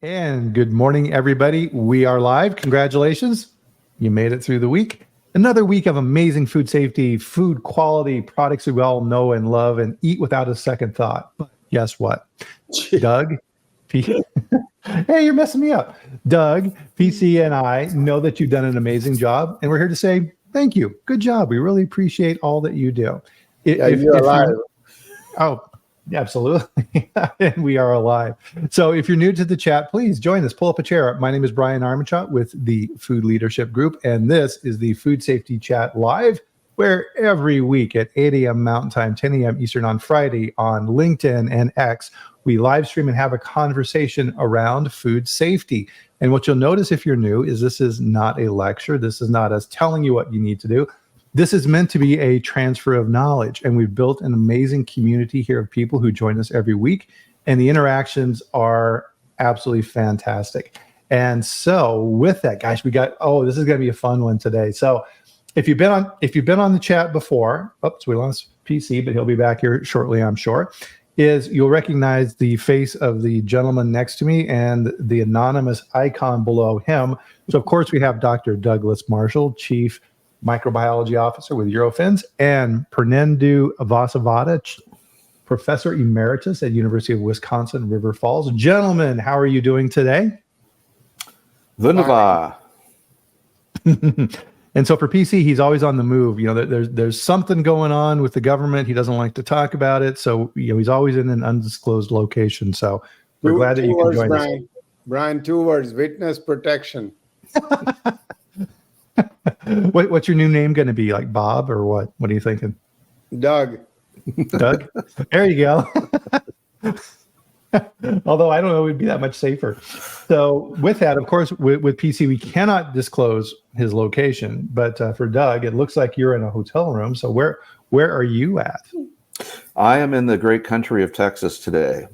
And good morning, everybody. We are live. Congratulations. You made it through the week. Another week of amazing food safety, food quality, products we all know and love and eat without a second thought. But guess what? Doug, hey, you're messing me up. Doug, PC, and I know that you've done an amazing job, and we're here to say thank you. Good job. We really appreciate all that you do. You're alive. Oh, absolutely. And we are alive. So if you're new to the chat, please join us. Pull up a chair. My name is Bryan Armentrout with the Food Leadership Group, and this is the Food Safety Chat Live, where every week at 8 a.m. Mountain Time, 10 a.m. Eastern on Friday on LinkedIn and X, we live stream and have a conversation around food safety. And what you'll notice if you're new is this is not a lecture. This is not us telling you what you need to do. This is meant to be a transfer of knowledge, and we've built an amazing community here of people who join us every week, and the interactions are absolutely fantastic. And so with that, guys, this is going to be a fun one today. So if you've been on the chat before, we lost PC, but he'll be back here shortly, I'm sure, you'll recognize the face of the gentleman next to me and the anonymous icon below him. So of course we have Dr. Douglas Marshall, Chief Microbiology Officer with Eurofins, and Pernendu Vasavada, Professor Emeritus at University of Wisconsin, River Falls. Gentlemen, how are you doing today? Wunderbar. And so for PC, he's always on the move. You know, there's something going on with the government. He doesn't like to talk about it. So, he's always in an undisclosed location. So we're glad that you can join us. Bryan, 2 words, witness protection. What's your new name going to be? Like Bob or what? What are you thinking? Doug. Doug? There you go. Although I don't know, it would be that much safer. So with that, of course, with PC, we cannot disclose his location. But for Doug, it looks like you're in a hotel room. So where are you at? I am in the great country of Texas today.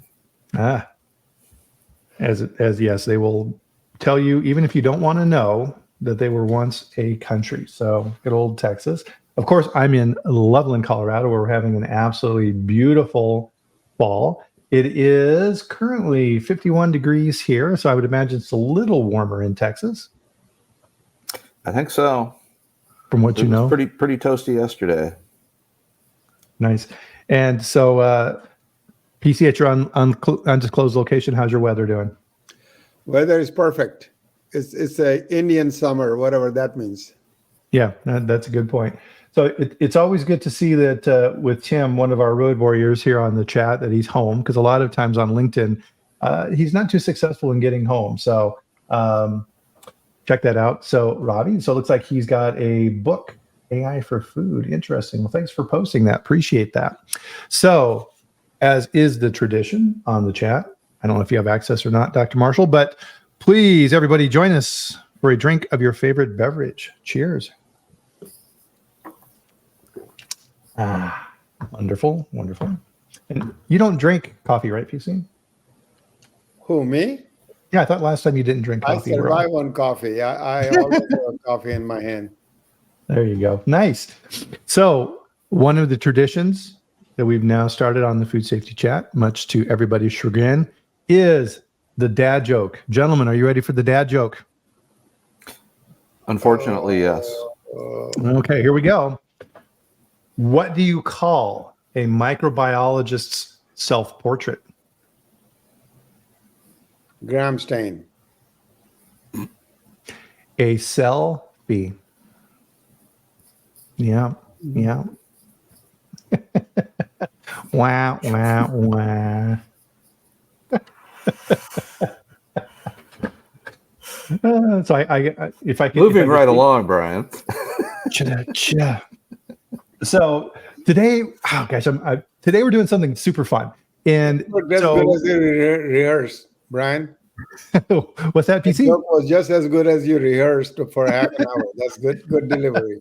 As yes, they will tell you, even if you don't want to know, that they were once a country. So good old Texas. Of course, I'm in Loveland, Colorado, where we're having an absolutely beautiful fall. It is currently 51 degrees here, so I would imagine it's a little warmer in Texas. I think so. From what you know, pretty toasty yesterday. Nice. And so, PC, at your undisclosed location, how's your weather doing? Weather is perfect. It's a Indian summer, whatever that means. Yeah, that's a good point. So it's always good to see that with Tim, one of our road warriors here on the chat, that he's home, because a lot of times on LinkedIn, he's not too successful in getting home. So check that out. So Robbie, so it looks like he's got a book, AI for Food. Interesting. Well, thanks for posting that. Appreciate that. So as is the tradition on the chat, I don't know if you have access or not, Dr. Marshall, but please, everybody, join us for a drink of your favorite beverage. Cheers. Wonderful, wonderful. And you don't drink coffee, right, PC? Who, me? Yeah, I thought last time you didn't drink coffee. I survive on coffee. I always have coffee in my hand. There you go. Nice. So one of the traditions that we've now started on the Food Safety Chat, much to everybody's chagrin, is the dad joke. Gentlemen, are you ready for the dad joke? Unfortunately, yes. Okay, here we go. What do you call a microbiologist's self-portrait? Gram stain. A selfie. Yeah. Wow, wow, wow. So if I can moving right along, Bryan. So today, today we're doing something super fun, and as good as you rehearsed, Bryan. What's that, PC? The joke was just as good as you rehearsed for half an hour. That's good delivery.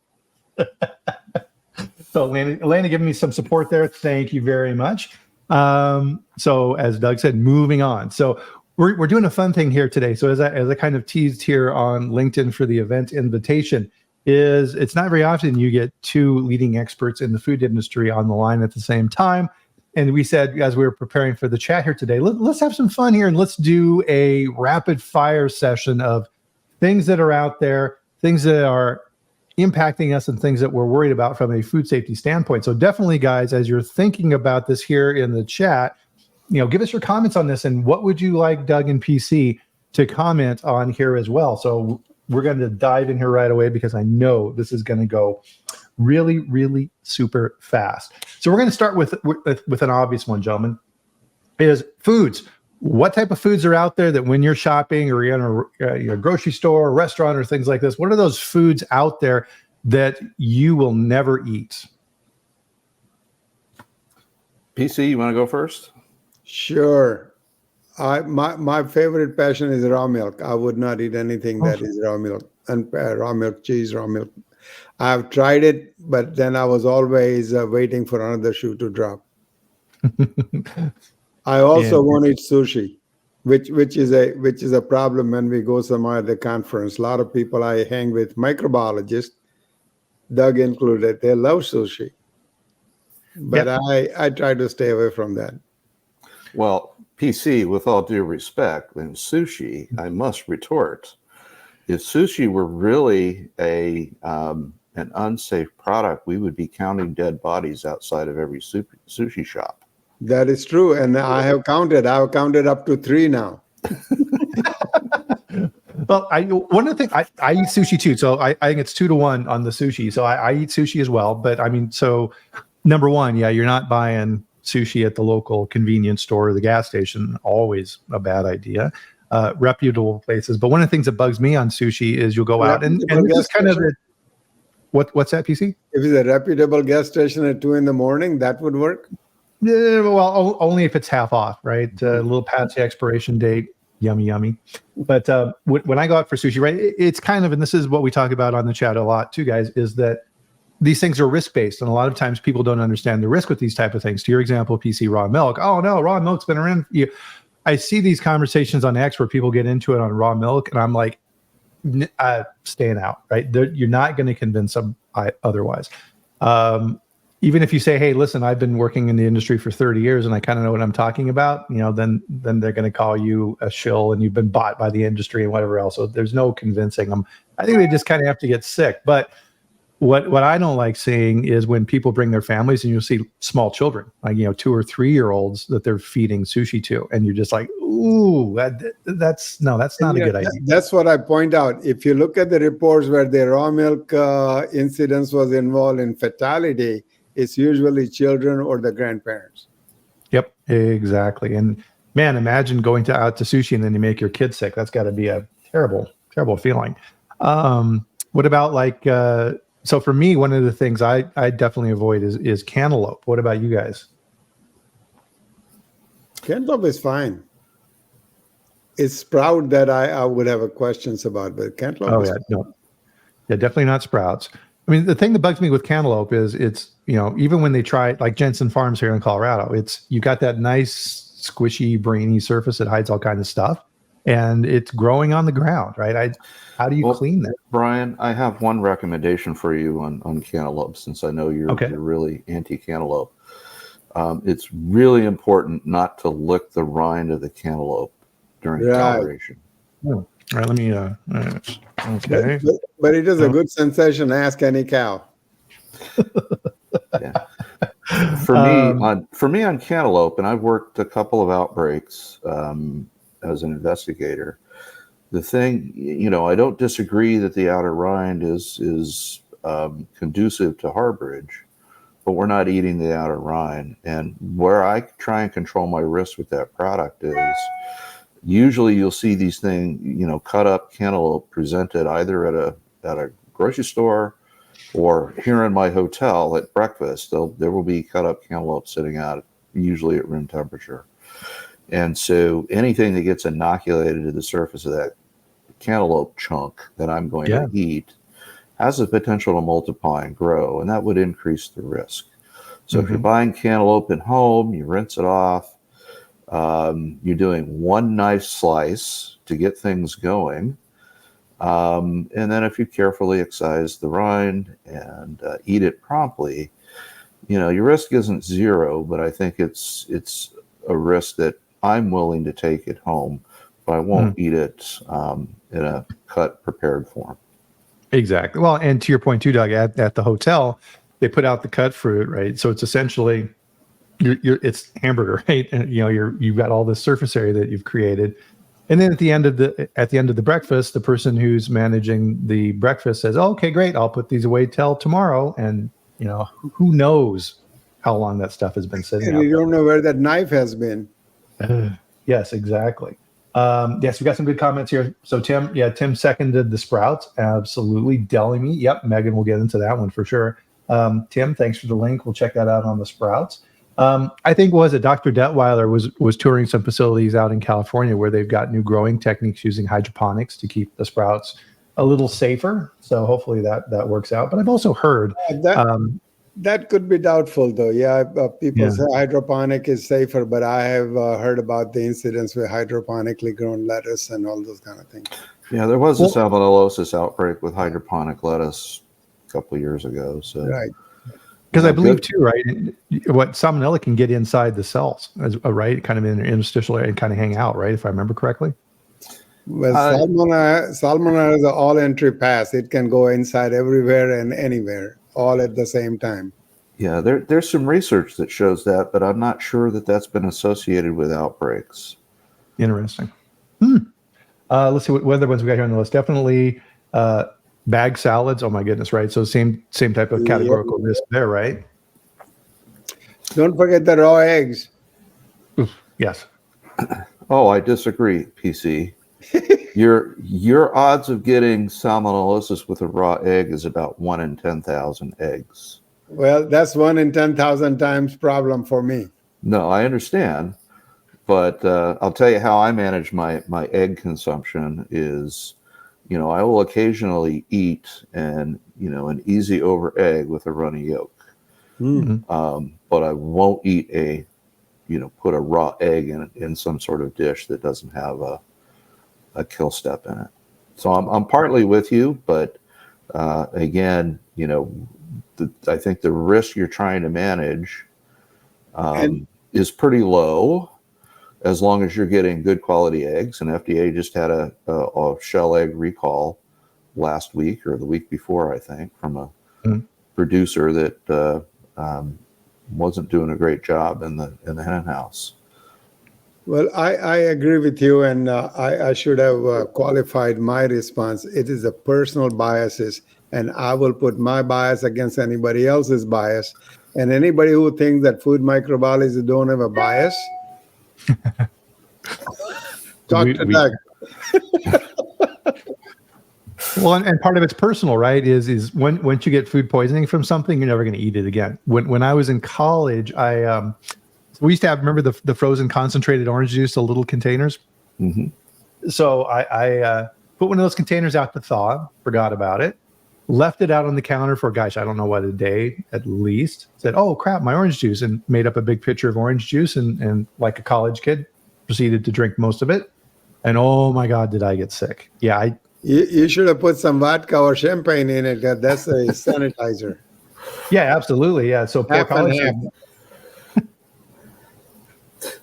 So Elena giving me some support there. Thank you very much. So as Doug said, moving on. So we're doing a fun thing here today. So as I kind of teased here on LinkedIn for the event invitation, it's not very often you get 2 leading experts in the food industry on the line at the same time. and we said as we were preparing for the chat here today, let's have some fun here and let's do a rapid fire session of things that are out there, things that are impacting us and things that we're worried about from a food safety standpoint. So definitely, guys, as you're thinking about this here in the chat, give us your comments on this and what would you like Doug and PC to comment on here as well. So we're going to dive in here right away because I know this is going to go really, really super fast. So we're going to start with an obvious one, gentlemen, is foods. What type of foods are out there that when you're shopping or you're in a grocery store or restaurant or things like this, what are those foods out there that you will never eat? PC, you want to go first? Sure. My favorite passion is raw milk. I would not eat anything that is raw milk, and raw milk cheese, raw milk. I've tried it, but then I was always waiting for another shoe to drop. I also won't eat sushi, which is a problem when we go somewhere at the conference. A lot of people I hang with, microbiologists, Doug included, they love sushi, but I try to stay away from that. Well, PC, with all due respect, in sushi, I must retort: if sushi were really an unsafe product, we would be counting dead bodies outside of every sushi shop. That is true, and I've counted up to 3 now. Well, one of the things I eat sushi too, so I think it's 2-1 on the sushi. So I eat sushi as well, but I mean, so number one, you're not buying sushi at the local convenience store or the gas station. Always a bad idea. Reputable places, but one of the things that bugs me on sushi is you'll go out and this is kind of what's that, PC? If it's a reputable gas station at 2 a.m, that would work. Yeah, well, only if it's half off, right? A little past the expiration date, yummy. But when I go out for sushi, right, it's kind of, and this is what we talk about on the chat a lot too, guys, is that these things are risk-based, and a lot of times people don't understand the risk with these type of things. To your example, PC, raw milk. Oh no, raw milk's been around. I see these conversations on X where people get into it on raw milk, and I'm like, staying out, right? You're not going to convince them otherwise. Even if you say, hey, listen, I've been working in the industry for 30 years and I kind of know what I'm talking about, then they're going to call you a shill and you've been bought by the industry and whatever else. So there's no convincing them. I think they just kind of have to get sick. But what I don't like seeing is when people bring their families and you'll see small children, like, 2 or 3 year olds that they're feeding sushi to. And you're just like, ooh, that's not a good idea. That's what I point out. If you look at the reports where the raw milk incidence was involved in fatality, it's usually children or the grandparents. Yep, exactly. And man, imagine going out to sushi and then you make your kid sick. That's got to be a terrible, terrible feeling. What about so for me, one of the things I definitely avoid is cantaloupe. What about you guys? Cantaloupe is fine. It's sprout that I would have questions about, but cantaloupe is fine. Definitely not sprouts. I mean, the thing that bugs me with cantaloupe is it's, even when they try, like Jensen Farms here in Colorado, you got that nice, squishy, brainy surface that hides all kinds of stuff, and it's growing on the ground, right? How do you clean that? Brian, I have one recommendation for you on cantaloupe, since I know you're really anti-cantaloupe. It's really important not to lick the rind of the cantaloupe during coloration. All right, let me, okay. But it is a good sensation. Ask any cow. Yeah. For me on cantaloupe, and I've worked a couple of outbreaks as an investigator. The thing, I don't disagree that the outer rind is conducive to harborage, but we're not eating the outer rind. And where I try and control my risk with that product is usually you'll see these things, cut up cantaloupe presented either at a grocery store or here in my hotel at breakfast. There will be cut up cantaloupe sitting out, usually at room temperature. And so anything that gets inoculated to the surface of that cantaloupe chunk that I'm going to eat has the potential to multiply and grow, and that would increase the risk. So if you're buying cantaloupe at home, you rinse it off. You're doing one nice slice to get things going. And then if you carefully excise the rind and eat it promptly, your risk isn't zero, but I think it's a risk that I'm willing to take at home, but I won't eat it in a cut prepared form. Exactly. Well, and to your point too, Doug, at the hotel, they put out the cut fruit, right? So it's essentially it's hamburger, right? And you've got all this surface area that you've created. And then at the end of the breakfast, the person who's managing the breakfast says, oh, okay, great, I'll put these away till tomorrow. And who knows how long that stuff has been sitting And out you don't know where that knife has been. Yes, exactly. Yes, we got some good comments here. So Tim seconded the sprouts. Absolutely. Deli meat. Yep. Megan will get into that one for sure. Tim, thanks for the link. We'll check that out on the sprouts. I think Dr. Detweiler was touring some facilities out in California where they've got new growing techniques using hydroponics to keep the sprouts a little safer. So hopefully that works out. But I've also heard that could be doubtful, though. Yeah, people say hydroponic is safer, but I have heard about the incidents with hydroponically grown lettuce and all those kind of things. Yeah, there was a salmonellosis outbreak with hydroponic lettuce a couple of years ago. So right. Because I believe too, right? What salmonella can get inside the cells, right? Kind of in the interstitial area and kind of hang out, right? If I remember correctly. Well, salmonella is an all-entry pass. It can go inside everywhere and anywhere, all at the same time. Yeah, there's some research that shows that, but I'm not sure that that's been associated with outbreaks. Interesting. Let's see what other ones we got here on the list. Definitely bag salads. Oh my goodness, right? So same type of categorical risk there, right? Don't forget the raw eggs. Oof, yes. Oh, I disagree, PC. Your odds of getting salmonellosis with a raw egg is about 1 in 10,000 eggs. Well, that's 1 in 10,000 times problem for me. No, I understand, but I'll tell you how I manage my egg consumption is, I will occasionally eat an easy over egg with a runny yolk, but I won't eat put a raw egg in some sort of dish that doesn't have a kill step in it. So I'm partly with you, but again, I think the risk you're trying to manage is pretty low as long as you're getting good quality eggs. And FDA just had a shell egg recall last week or the week before, I think, from a producer that wasn't doing a great job in the hen house. Well, I agree with you, and I should have qualified my response. It is a personal biases, and I will put my bias against anybody else's bias. And anybody who thinks that food microbiologists don't have a bias, talk to Doug. Well, and part of it's personal, right? Is once you get food poisoning from something, you're never going to eat it again. When I was in college, we used to have, remember the frozen concentrated orange juice, the little containers? Mm-hmm. So I put one of those containers out to thaw, forgot about it, left it out on the counter for, I don't know what, a day at least. Said, oh, crap, my orange juice, and made up a big pitcher of orange juice and like a college kid, proceeded to drink most of it. And oh, my God, did I get sick. Yeah, You should have put some vodka or champagne in it. That's a sanitizer. Yeah, absolutely. Yeah, so poor college.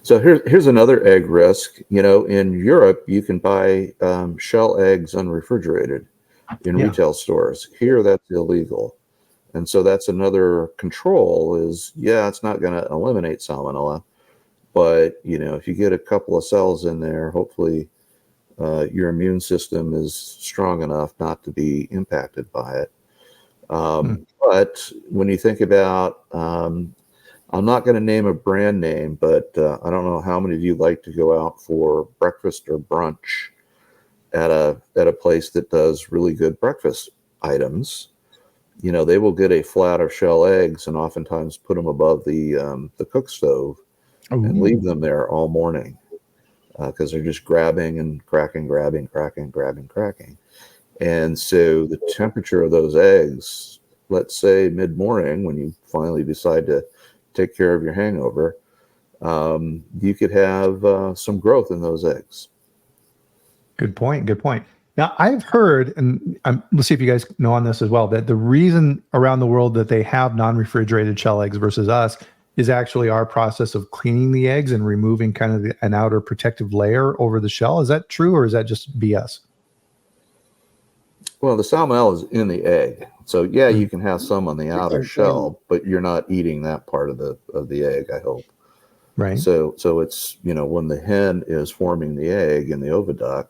So here's another egg risk. In Europe, you can buy shell eggs unrefrigerated in retail stores. Here, that's illegal. And so that's another control is, it's not going to eliminate salmonella. But, if you get a couple of cells in there, hopefully your immune system is strong enough not to be impacted by it. But when you think about I'm not going to name a brand name, but I don't know how many of you like to go out for breakfast or brunch at a place that does really good breakfast items. They will get a flat of shell eggs and oftentimes put them above the cook stove and leave them there all morning because they're just grabbing and cracking. And so the temperature of those eggs, let's say mid-morning when you finally decide to take care of your hangover, you could have some growth in those eggs. Good point. Now, I've heard, and let's see if you guys know on this as well, that the reason around the world that they have non-refrigerated shell eggs versus us is actually our process of cleaning the eggs and removing kind of an outer protective layer over the shell. Is that true, or is that just BS? Well, the salmonella is in the egg, so yeah, you can have some on the outer shell, but you're not eating that part of the egg, I hope. Right. So it's, when the hen is forming the egg in the oviduct,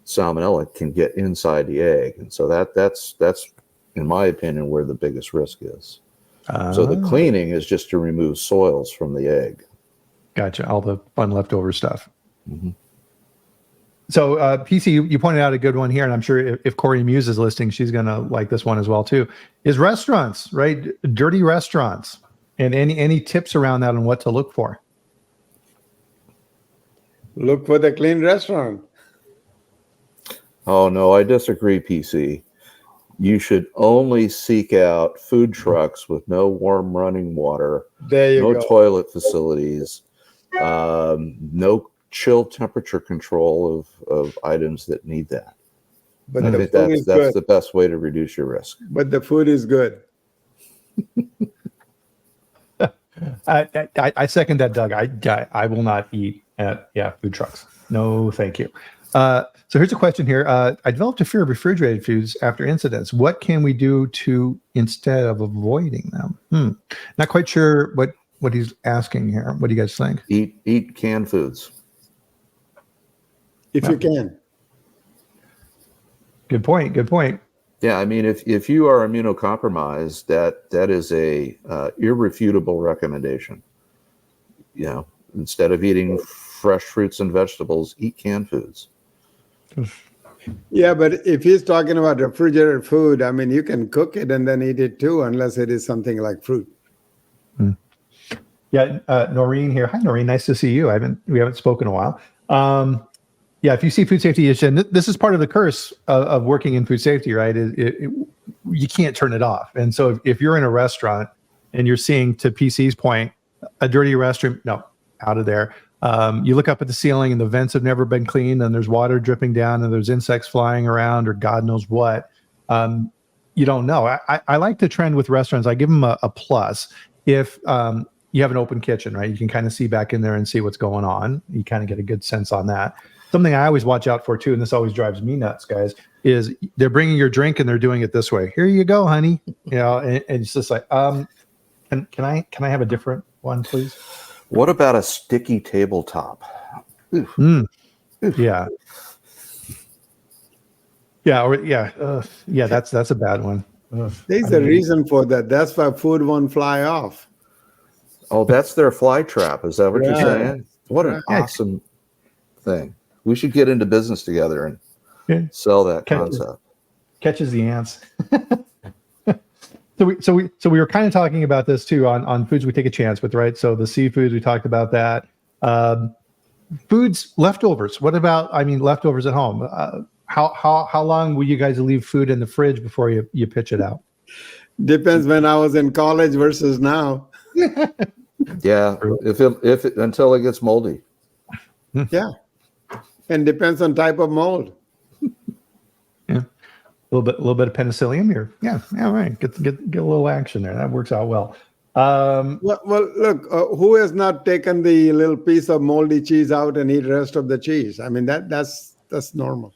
salmonella can get inside the egg, and so that's in my opinion where the biggest risk is. So the cleaning is just to remove soils from the egg. Gotcha. All the fun leftover stuff. Mm-hmm. So PC, you pointed out a good one here, and I'm sure if Corey Muse is listening, she's going to like this one as well too. Is restaurants, right? Dirty restaurants, and any tips around that on what to look for? Look for the clean restaurant. Oh no, I disagree, PC. You should only seek out food trucks with no warm running water, no toilet facilities, no chill temperature control of items that need that. But I think that's the best way to reduce your risk. But the food is good. I second that, Doug. I will not eat at food trucks. No, thank you. So here's a question here. I developed a fear of refrigerated foods after incidents. What can we do instead of avoiding them? Not quite sure what he's asking here. What do you guys think? Eat canned foods. If you can. Good point. Yeah, I mean, if you are immunocompromised, that is a irrefutable recommendation. Instead of eating fresh fruits and vegetables, eat canned foods. Yeah, but if he's talking about refrigerated food, I mean, you can cook it and then eat it too, unless it is something like fruit. Yeah, Noreen here. Hi, Noreen. Nice to see you. We haven't spoken in a while. If you see food safety issue, and this is part of the curse of working in food safety, right? You can't turn it off. And so if you're in a restaurant and you're seeing, to PC's point, a dirty restroom, no, out of there. You look up at the ceiling and the vents have never been cleaned and there's water dripping down and there's insects flying around or God knows what. You don't know. I like the trend with restaurants. I give them a plus if you have an open kitchen, right? You can kind of see back in there and see what's going on. You kind of get a good sense on that. Something I always watch out for too, and this always drives me nuts, guys, is they're bringing your drink and they're doing it this way. Here you go, honey. And it's just like, can I have a different one, please? What about a sticky tabletop? Yeah. That's a bad one. There's a reason for that. That's why food won't fly off. Oh, that's their fly trap. Is that what you're saying? What an awesome thing. We should get into business together and sell that concept. Catches the ants. So we were kind of talking about this too on foods we take a chance with, right? So the seafood, we talked about that. Foods, leftovers. What about, leftovers at home? How long will you guys leave food in the fridge before you pitch it out? Depends when I was in college versus now. Yeah, if until it gets moldy. Yeah, and depends on type of mold. Yeah, a little bit of penicillium here. Yeah, right. Get a little action there. That works out well. Well, look, who has not taken the little piece of moldy cheese out and eat the rest of the cheese? I mean, that's normal.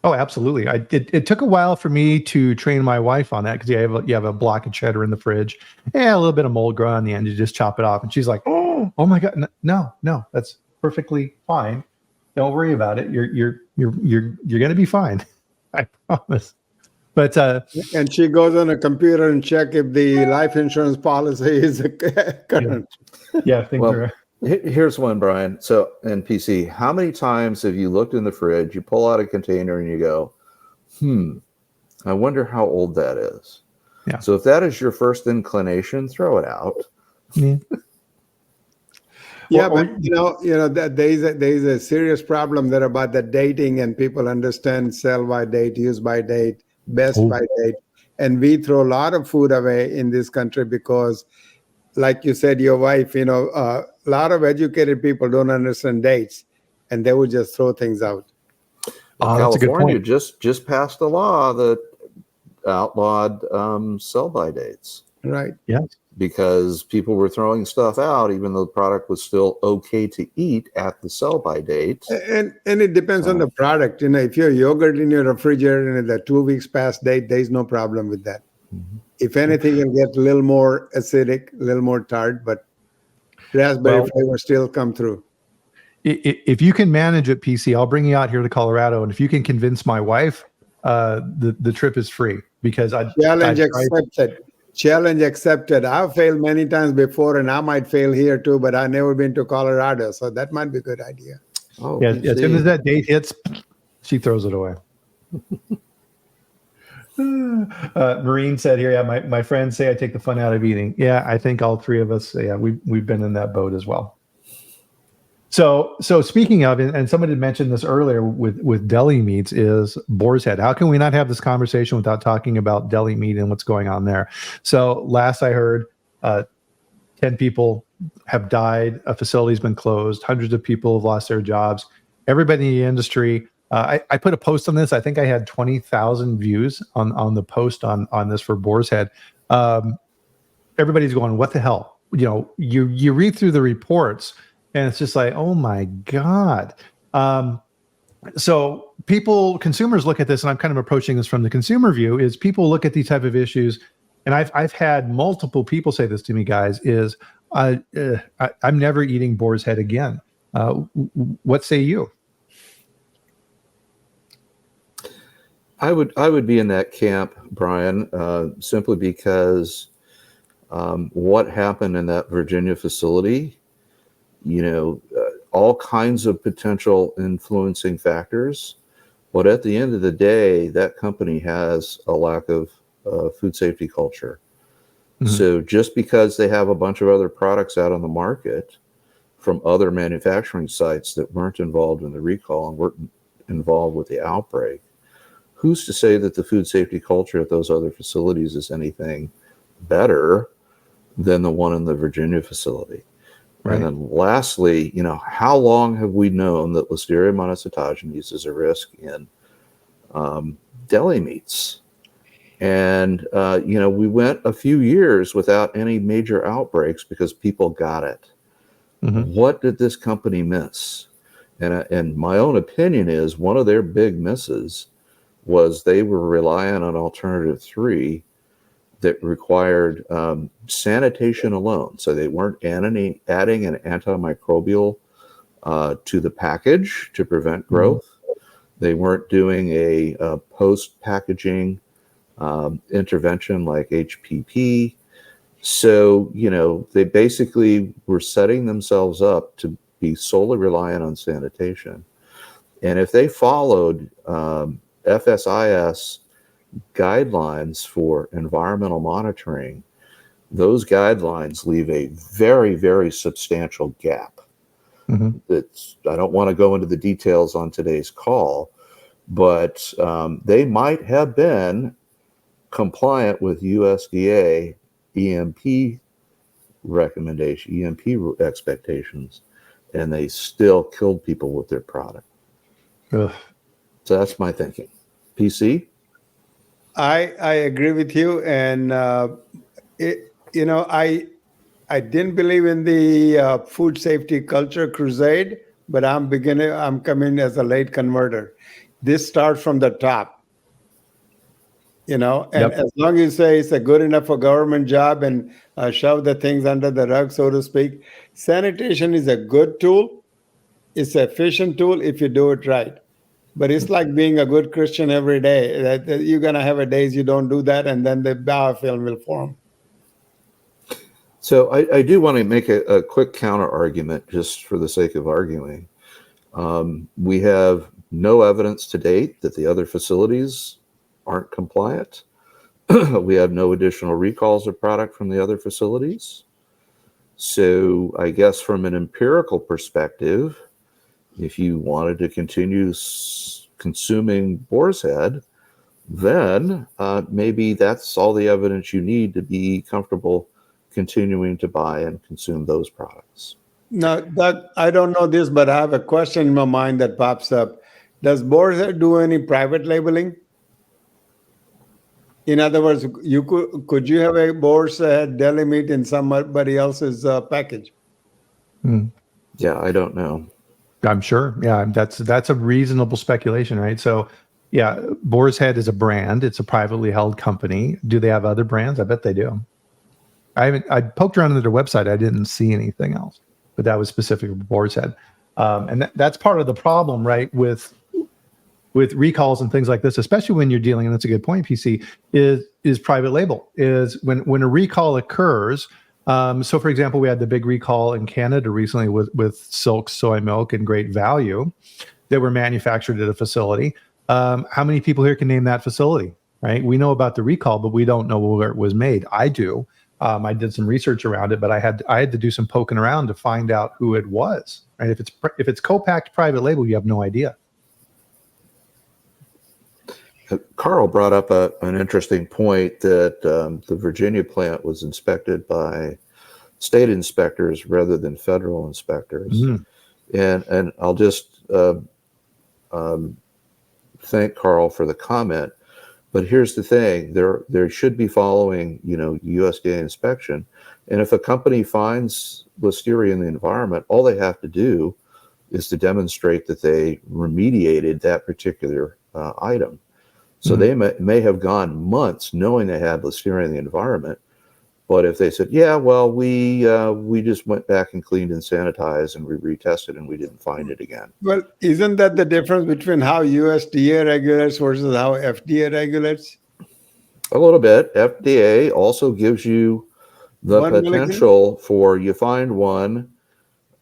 Oh, absolutely. It took a while for me to train my wife on that because you have a block of cheddar in the fridge. Yeah, a little bit of mold growing on the end. You just chop it off, and she's like, "Oh my God, no, that's perfectly fine. Don't worry about it. You're gonna be fine. I promise." But and she goes on a computer and check if the life insurance policy is current. Yeah, things are. Here's one, Brian. So, and PC, how many times have you looked in the fridge, you pull out a container and you go, I wonder how old that is. Yeah. So if that is your first inclination, throw it out. Yeah. Yeah, but that there's a serious problem there about the dating, and people understand sell by date, use by date, best by date. And we throw a lot of food away in this country because, like you said, your wife, a lot of educated people don't understand dates, and they would just throw things out. that's a good California point. just passed a law that outlawed sell-by dates Right. Yes. because people were throwing stuff out even though the product was still okay to eat at the sell-by date. And it depends on the product. If your yogurt in your refrigerator and the 2 weeks past date, there's no problem with that. Mhm. If anything, it'll get a little more acidic, a little more tart, but raspberry flavor still come through. If you can manage it, PC, I'll bring you out here to Colorado, and if you can convince my wife, the trip is free because Challenge accepted. Challenge accepted. I've failed many times before, and I might fail here too, but I've never been to Colorado, so that might be a good idea. Oh, yeah, as soon as that date hits, she throws it away. Marine said here, yeah, my friends say I take the fun out of eating. Yeah, I think all three of us, yeah, we've been in that boat as well. So speaking of, and somebody mentioned this earlier with deli meats, is boar's head. How can we not have this conversation without talking about deli meat and what's going on there? So last I heard, 10 people have died. A facility's been closed. Hundreds of people have lost their jobs. Everybody in the industry. I put a post on this. I think I had 20,000 views on the post on this for boar's head. Everybody's going, what the hell? You read through the reports, and it's just like, oh my God. So consumers look at this, and I'm kind of approaching this from the consumer view, is people look at these type of issues, and I've had multiple people say this to me, guys, is I'm never eating boar's head again. What say you? I would be in that camp, Brian, simply because what happened in that Virginia facility, all kinds of potential influencing factors. But at the end of the day, that company has a lack of food safety culture. Mm-hmm. So just because they have a bunch of other products out on the market from other manufacturing sites that weren't involved in the recall and weren't involved with the outbreak, who's to say that the food safety culture at those other facilities is anything better than the one in the Virginia facility? Right. And then lastly, how long have we known that Listeria monocytogenes is a risk in deli meats? And, we went a few years without any major outbreaks because people got it. Mm-hmm. What did this company miss? And my own opinion is one of their big misses was they were relying on alternative 3 that required sanitation alone. So they weren't adding an antimicrobial to the package to prevent growth. Mm-hmm. They weren't doing a post-packaging intervention like HPP. So, they basically were setting themselves up to be solely reliant on sanitation. And if they followed FSIS guidelines for environmental monitoring, those guidelines leave a very, very substantial gap. Mm-hmm. I don't want to go into the details on today's call, but they might have been compliant with USDA EMP expectations, and they still killed people with their product. Ugh. So that's my thinking. PC? I agree with you, and I didn't believe in the food safety culture crusade, but I'm coming as a late converter. This starts from the top, and yep. As long as you say it's a good enough for government job and shove the things under the rug, so to speak, sanitation is a good tool. It's an efficient tool if you do it right. But it's like being a good Christian every day. That you're going to have days you don't do that, and then the biofilm will form. So I do want to make a quick counter argument just for the sake of arguing. We have no evidence to date that the other facilities aren't compliant. We have no additional recalls of product from the other facilities. So I guess from an empirical perspective, if you wanted to continue consuming boar's head, then maybe that's all the evidence you need to be comfortable continuing to buy and consume those products. Now, Doug, I don't know this, but I have a question in my mind that pops up. Does Boar's Head do any private labeling? In other words, you could you have a Boar's Head deli meat in somebody else's package? Yeah, I don't know. I'm sure. Yeah, that's a reasonable speculation, right? So, yeah, Boar's Head is a brand. It's a privately held company. Do they have other brands? I bet they do. I poked around on their website. I didn't see anything else, but that was specific to Boar's Head, and that's part of the problem, right? With recalls and things like this, especially when you're dealing, and that's a good point, PC, is private label. Is when a recall occurs. So, for example, we had the big recall in Canada recently with Silk soy milk and Great Value that were manufactured at a facility. How many people here can name that facility, right? We know about the recall, but we don't know where it was made. I do. I did some research around it, but I had to do some poking around to find out who it was. Right? If it's co-packed private label, you have no idea. Carl brought up an interesting point that the Virginia plant was inspected by state inspectors rather than federal inspectors. And I'll just thank Carl for the comment. But here's the thing: there should be following, USDA inspection. And if a company finds listeria in the environment, all they have to do is to demonstrate that they remediated that particular item. So they may have gone months knowing they had listeria in the environment, but if they said, "Yeah, well, we just went back and cleaned and sanitized and we retested and we didn't find it again." Well, isn't that the difference between how USDA regulates versus how FDA regulates? A little bit. FDA also gives you the potential for you find one,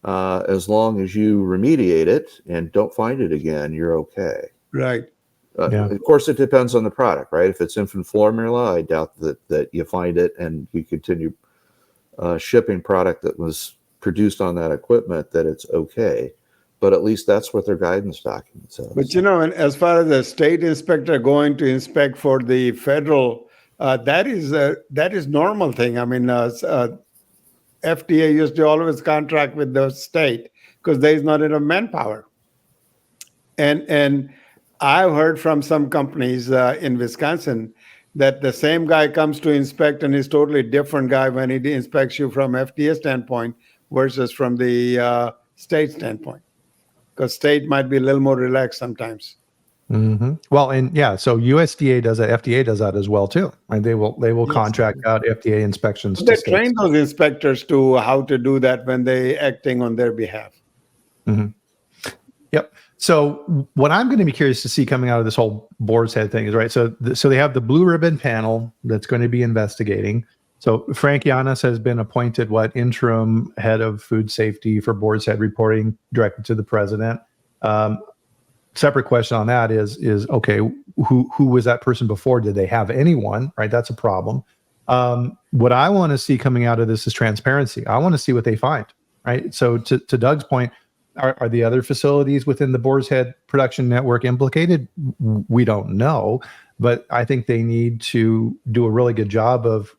as long as you remediate it and don't find it again, you're okay. Right. Of course, it depends on the product, right? If it's infant formula, I doubt that you find it and you continue shipping product that was produced on that equipment, that it's okay. But at least that's what their guidance document says. But and as far as the state inspector going to inspect for the federal, that is normal thing. I mean, FDA used to always contract with the state because there is not enough manpower. And I've heard from some companies in Wisconsin that the same guy comes to inspect and is totally different guy when he inspects you from FDA standpoint versus from the state standpoint, because state might be a little more relaxed sometimes. Well, and so USDA does that. FDA does that as well too. Right? They will contract out FDA inspections. They train those inspectors to how to do that when they acting on their behalf. Yep. So what I'm going to be curious to see coming out of this whole Boar's Head thing is, right, so they have the blue ribbon panel that's going to be investigating. So Frank Yanis has been appointed interim head of food safety for Boar's Head, reporting directly to the president. Separate question on that is okay, who was that person before? Did they have anyone? Right, that's a problem. What I want to see coming out of this is transparency. I want to see what they find. Right. So to Doug's point, are the other facilities within the Boar's Head production network implicated? We don't know, but I think they need to do a really good job of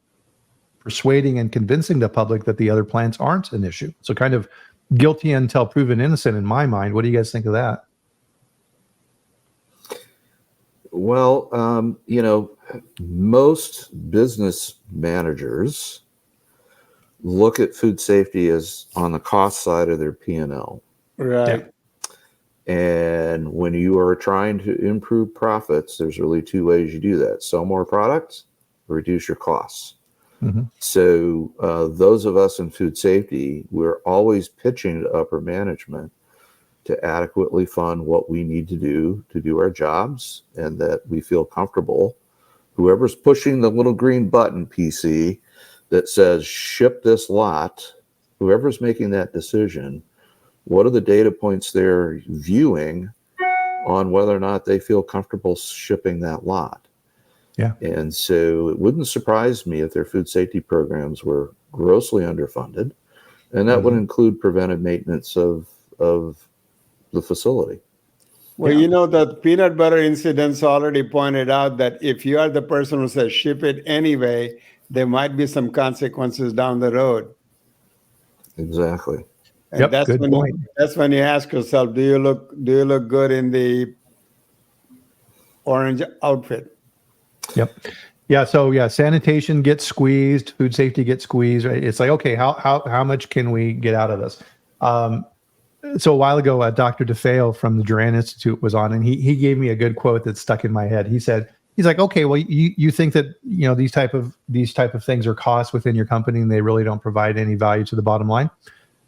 persuading and convincing the public that the other plants aren't an issue. So kind of guilty until proven innocent in my mind. What do you guys think of that? Well, most business managers look at food safety as on the cost side of their P&L. Right. And when you are trying to improve profits, there's really two ways you do that: sell more products, reduce your costs. So those of us in food safety, we're always pitching to upper management to adequately fund what we need to do our jobs, and that we feel comfortable. Whoever's pushing the little green button, PC, that says ship this lot, whoever's making that decision, what are the data points they're viewing on whether or not they feel comfortable shipping that lot? Yeah. And so it wouldn't surprise me if their food safety programs were grossly underfunded, and that would include preventive maintenance of the facility. Well, the peanut butter incidents already pointed out that if you are the person who says ship it anyway, there might be some consequences down the road. Exactly. And that's when you ask yourself, do you look good in the orange outfit. Yep. Yeah. So yeah, sanitation gets squeezed, food safety gets squeezed. Right? It's like, okay, how much can we get out of this? So a while ago, Dr. DeFeo from the Duran Institute was on, and he gave me a good quote that stuck in my head. He's like, okay, well, you think that these type of things are costs within your company, and they really don't provide any value to the bottom line.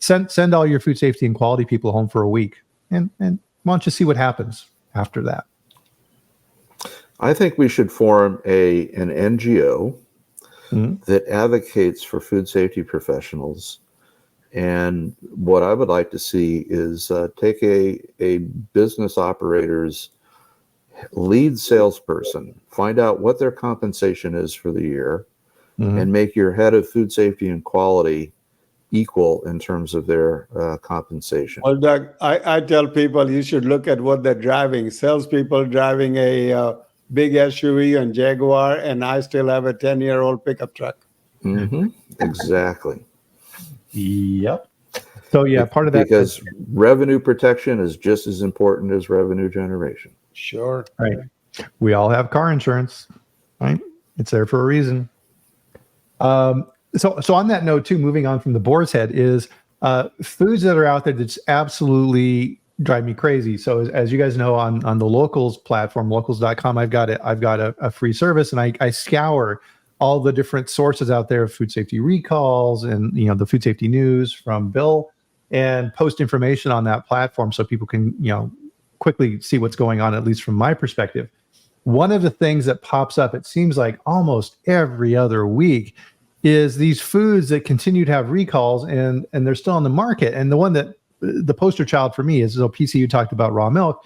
Send all your food safety and quality people home for a week, and why don't you see what happens after that? I think we should form an NGO that advocates for food safety professionals. And what I would like to see is take a business operator's lead salesperson, find out what their compensation is for the year, and make your head of food safety and quality equal in terms of their compensation. Well, Doug, I tell people you should look at what they're driving. Salespeople driving a big SUV and Jaguar, and I still have a 10-year-old pickup truck. Exactly. Yep. So yeah, part of that because revenue protection is just as important as revenue generation. Sure. Right. We all have car insurance, right? It's there for a reason. So on that note too, moving on from the boar's head is foods that are out there that's absolutely drive me crazy. So as you guys know, on the Locals platform, locals.com, I've got a free service, and I scour all the different sources out there of food safety recalls and the food safety news from Bill, and post information on that platform so people can quickly see what's going on, at least from my perspective. One of the things that pops up, it seems like almost every other week, is these foods that continue to have recalls and they're still on the market. And the one that the poster child for me is, so PC, you talked about raw milk.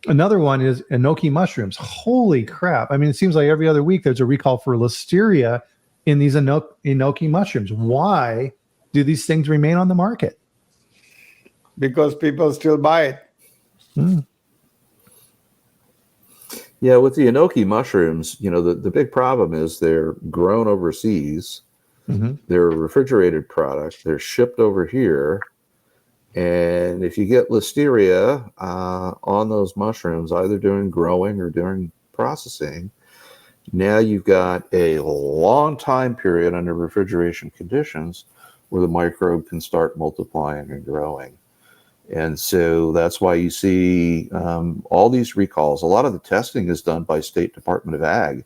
Another one is enoki mushrooms. Holy crap. I mean, it seems like every other week there's a recall for listeria in these enoki mushrooms. Why do these things remain on the market? Because people still buy it. Yeah, with the enoki mushrooms, the big problem is they're grown overseas. They're a refrigerated product. They're shipped over here. And if you get listeria on those mushrooms, either during growing or during processing, now you've got a long time period under refrigeration conditions where the microbe can start multiplying and growing. And so that's why you see all these recalls. A lot of the testing is done by State Department of Ag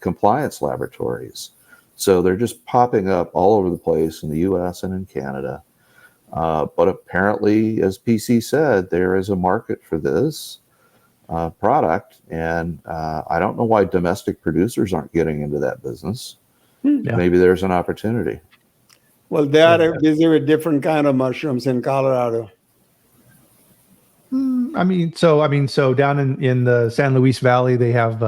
compliance laboratories. So they're just popping up all over the place in the US and in Canada. But apparently, as PC said, there is a market for this product. And I don't know why domestic producers aren't getting into that business. Maybe there's an opportunity. Well, they are busy with different kind of mushrooms in Colorado. So down in the San Luis Valley, they have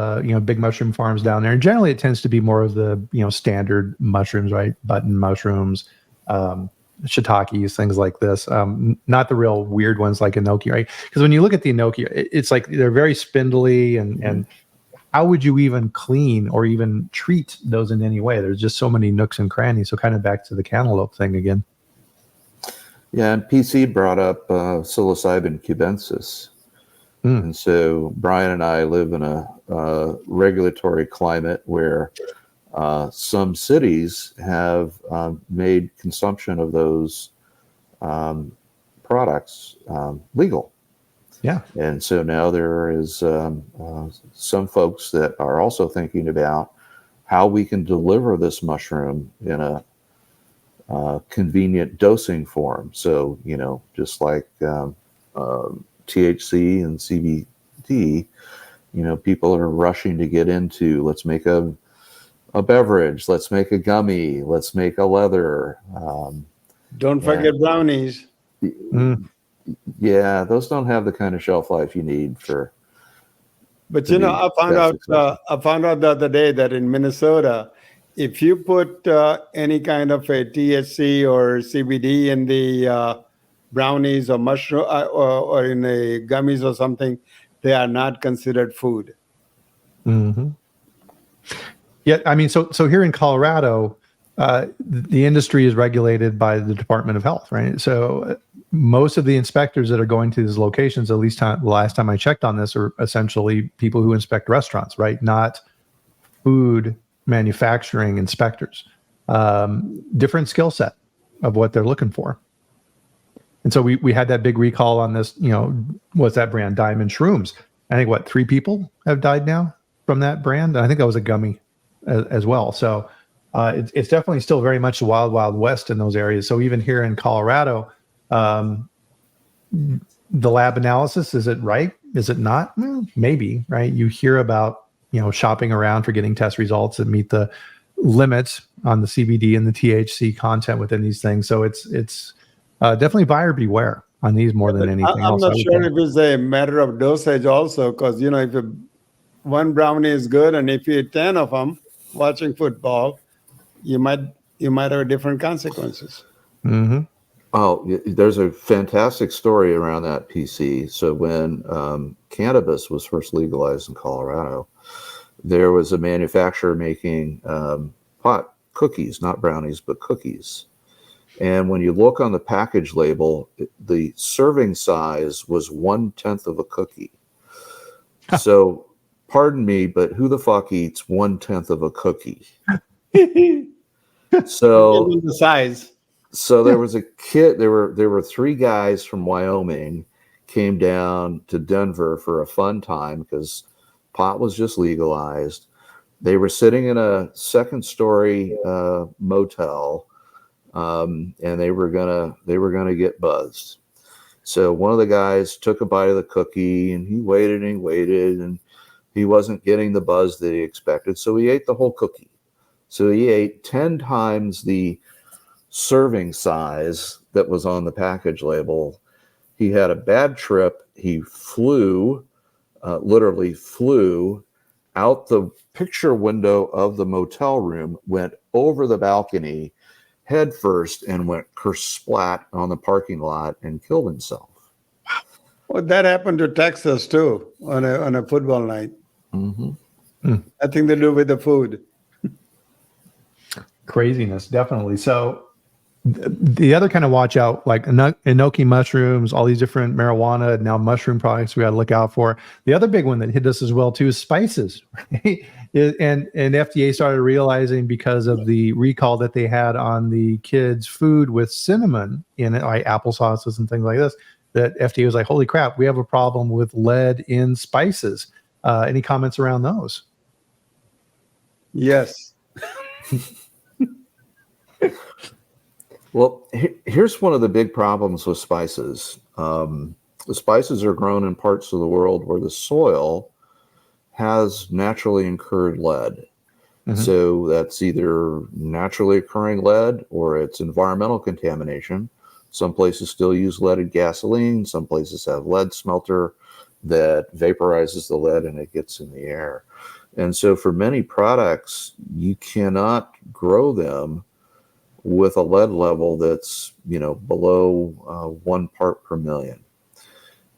big mushroom farms down there, and generally it tends to be more of the standard mushrooms, right? Button mushrooms, shiitakes, things like this. Not the real weird ones like enoki, right? Because when you look at the enoki, it's like they're very spindly, and how would you even clean or even treat those in any way? There's just so many nooks and crannies. So kind of back to the cantaloupe thing again. Yeah, and PC brought up psilocybin cubensis. And so Bryan and I live in a regulatory climate where some cities have made consumption of those products legal. Yeah. And so now there is some folks that are also thinking about how we can deliver this mushroom in a convenient dosing form. So, just like THC and CBD, people are rushing to get into, let's make a beverage, let's make a gummy, let's make a leather. Don't forget brownies. Yeah, those don't have the kind of shelf life you need for. But I found out the other day that in Minnesota, if you put any kind of a THC or CBD in the brownies or mushroom or in the gummies or something, they are not considered food. Yeah, so here in Colorado, the industry is regulated by the Department of Health, right? So most of the inspectors that are going to these locations, at least the last time I checked on this, are essentially people who inspect restaurants, right? Not food manufacturing inspectors. Different skill set of what they're looking for. And so we had that big recall on this, what's that brand? Diamond Shrooms. I think 3 people have died now from that brand. And I think that was a gummy as well. So it's definitely still very much the wild, wild west in those areas. So even here in Colorado, the lab analysis, is it right? Is it not? Well, maybe, right? You hear about, shopping around for getting test results that meet the limits on the CBD and the THC content within these things. So it's definitely buyer beware on these more than anything else. I'm not sure if it's a matter of dosage also, because, if one brownie is good and if you eat 10 of them watching football, you might have different consequences. Mm-hmm. Oh, there's a fantastic story around that, PC. So when cannabis was first legalized in Colorado, there was a manufacturer making pot cookies, not brownies, but cookies. And when you look on the package label, the serving size was 1/10 of a cookie. So, pardon me, but who the fuck eats 1/10 of a cookie? So the size. So there was a kid. There were 3 guys from Wyoming came down to Denver for a fun time because pot was just legalized. They were sitting in a 2nd-story motel, and they were gonna get buzzed. So one of the guys took a bite of the cookie, and he waited and he wasn't getting the buzz that he expected. So he ate the whole cookie. So he ate 10 times the serving size that was on the package label. He had a bad trip. He literally flew out the picture window of the motel room, went over the balcony head first, and went kersplat on the parking lot and killed himself. Well, that happened to Texas too on a football night. Mm-hmm. Nothing to do with the food. Craziness, definitely. So the other kind of watch out, like enoki mushrooms, all these different marijuana, now mushroom products we got to look out for. The other big one that hit us as well too is spices, right? And FDA started realizing because of the recall that they had on the kids' food with cinnamon in it, like applesauces and things like this, that FDA was like, holy crap, we have a problem with lead in spices. Any comments around those? Yes. Well, here's one of the big problems with spices. The spices are grown in parts of the world where the soil has naturally incurred lead. Mm-hmm. So that's either naturally occurring lead or it's environmental contamination. Some places still use leaded gasoline. Some places have lead smelter that vaporizes the lead and it gets in the air. And so for many products, you cannot grow them with a lead level that's, below 1 part per million.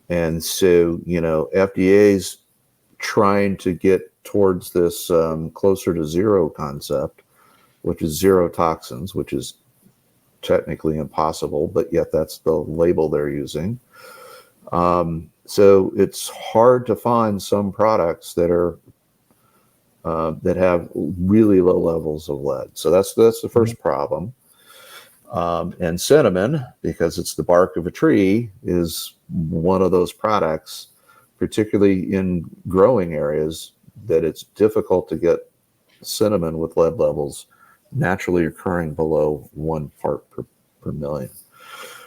And so, FDA's trying to get towards this closer to zero concept, which is zero toxins, which is technically impossible, but yet that's the label they're using. So it's hard to find some products that are that have really low levels of lead. So that's the first problem. And cinnamon, because it's the bark of a tree, is one of those products, particularly in growing areas, that it's difficult to get cinnamon with lead levels naturally occurring below 1 part per million.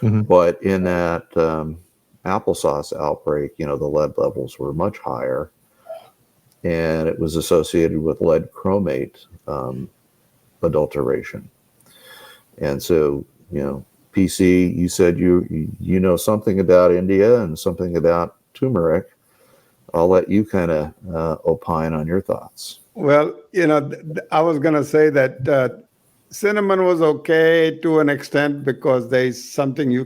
Mm-hmm. But in that applesauce outbreak, the lead levels were much higher, and it was associated with lead chromate adulteration. And so, PC, you said you know something about India and something about turmeric. I'll let you kind of opine on your thoughts. Well, I was going to say that cinnamon was okay to an extent because there's something you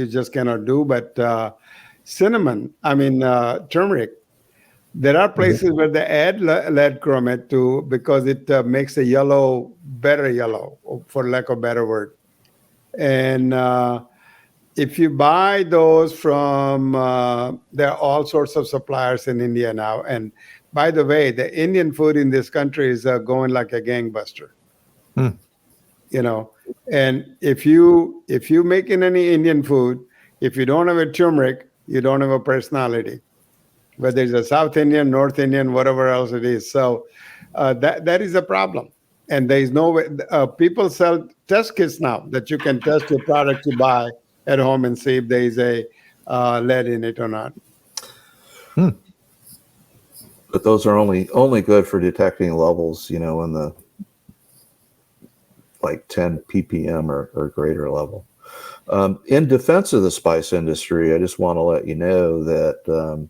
just cannot do. But turmeric, There are places where they add lead chromate to because it makes the yellow better yellow, for lack of a better word. And if you buy those from, there are all sorts of suppliers in India now. And by the way, the Indian food in this country is going like a gangbuster. You know, and if you making any Indian food, if you don't have a turmeric, you don't have a personality. Whether it's a South Indian, North Indian, whatever else it is. So that is a problem. And there is no way. People sell test kits now that you can test your product you buy at home and see if there is a lead in it or not. But those are only good for detecting levels, in the like 10 ppm or greater level. In defense of the spice industry, I just want to let you know that the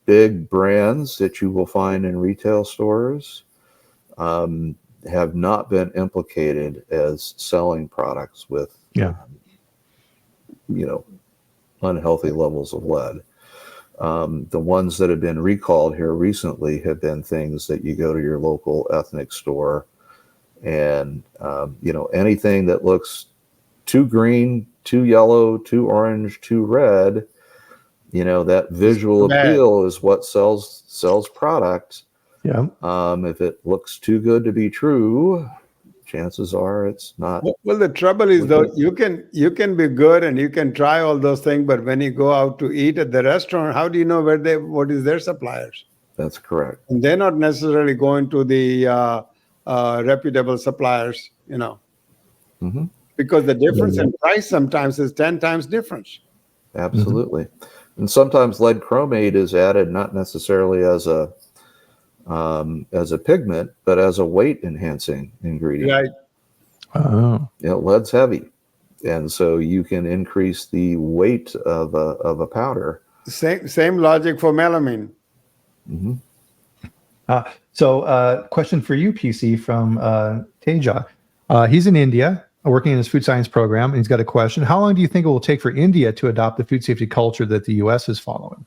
big brands that you will find in retail stores have not been implicated as selling products with unhealthy levels of lead. The ones that have been recalled here recently have been things that you go to your local ethnic store and anything that looks too green, too yellow, too orange, too red, that visual appeal is what sells product. Yeah. If it looks too good to be true, chances are it's not. Well, the trouble is though, you can be good and you can try all those things, but when you go out to eat at the restaurant, how do you know what is their suppliers? That's correct. And they're not necessarily going to the reputable suppliers, because the difference in price sometimes is 10 times difference. Absolutely. And sometimes lead chromate is added not necessarily as a pigment, but as a weight enhancing ingredient. Right. Oh. Lead's heavy, and so you can increase the weight of a powder. Same logic for melamine. So question for you, PC, from Teja. He's in India working in his food science program, and he's got a question. How long do you think it will take for India to adopt the food safety culture that the U.S. is following?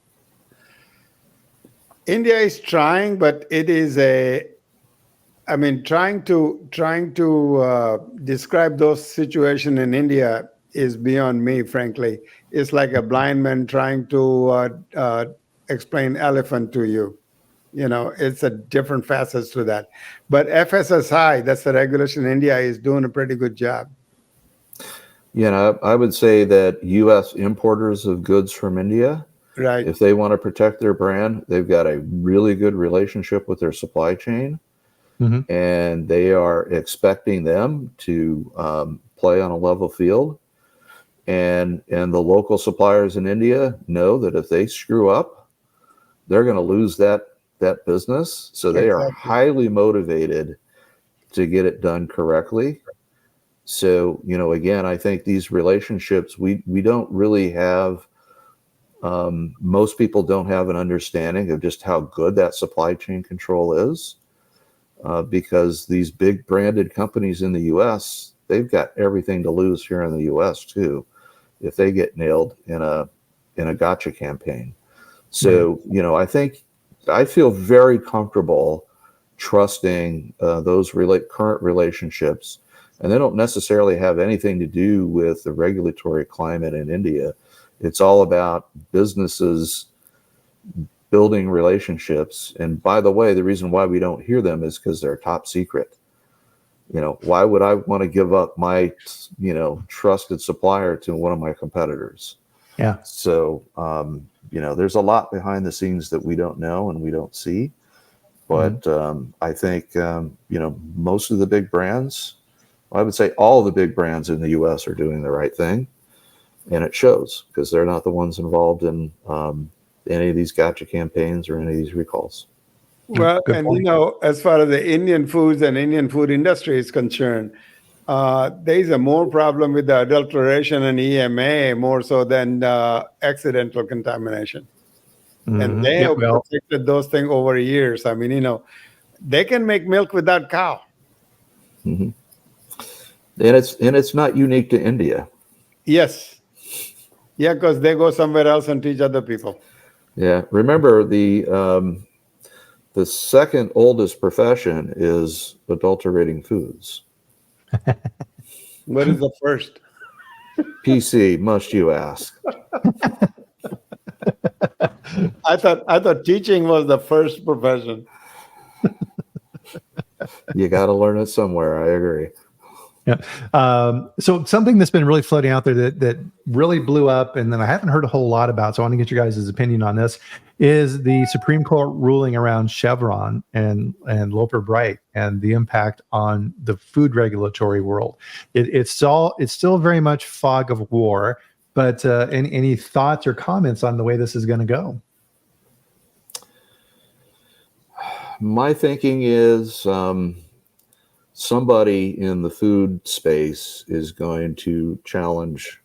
India is trying, but it is trying to describe those situations in India is beyond me, frankly. It's like a blind man trying to explain elephant to you. It's a different facets to that. But FSSI, that's the regulation in India, is doing a pretty good job. I would say that U.S. importers of goods from India, right, if they want to protect their brand, they've got a really good relationship with their supply chain, and they are expecting them to play on a level field. And the local suppliers in India know that if they screw up, they're going to lose that business. So they are highly motivated to get it done correctly. So, again, I think these relationships, we don't really have, most people don't have an understanding of just how good that supply chain control is, because these big branded companies in the U.S., they've got everything to lose here in the U.S. too, if they get nailed in a gotcha campaign. So, I feel very comfortable trusting those current relationships, and they don't necessarily have anything to do with the regulatory climate in India. It's all about businesses building relationships. And by the way, the reason why we don't hear them is because they're top secret. Why would I want to give up my, trusted supplier to one of my competitors? Yeah. So, there's a lot behind the scenes that we don't know and we don't see. But I think, most of the big brands, I would say all of the big brands in the U.S. are doing the right thing. And it shows because they're not the ones involved in any of these gotcha campaigns or any of these recalls. Well, and as far as the Indian foods and Indian food industry is concerned, there is a more problem with the adulteration and EMA more so than accidental contamination. And they have protected those things over years. They can make milk without cow. And it's not unique to India. Yes. Yeah, because they go somewhere else and teach other people. Yeah. Remember, the second oldest profession is adulterating foods. What is the first? PC, must you ask? I thought teaching was the first profession. You got to learn it somewhere. I agree. Yeah. So something that's been really floating out there that really blew up, and then I haven't heard a whole lot about, so I want to get your guys' opinion on this, is the Supreme Court ruling around Chevron and Loper Bright and the impact on the food regulatory world. It's still very much fog of war, but any thoughts or comments on the way this is going to go? My thinking is somebody in the food space is going to challenge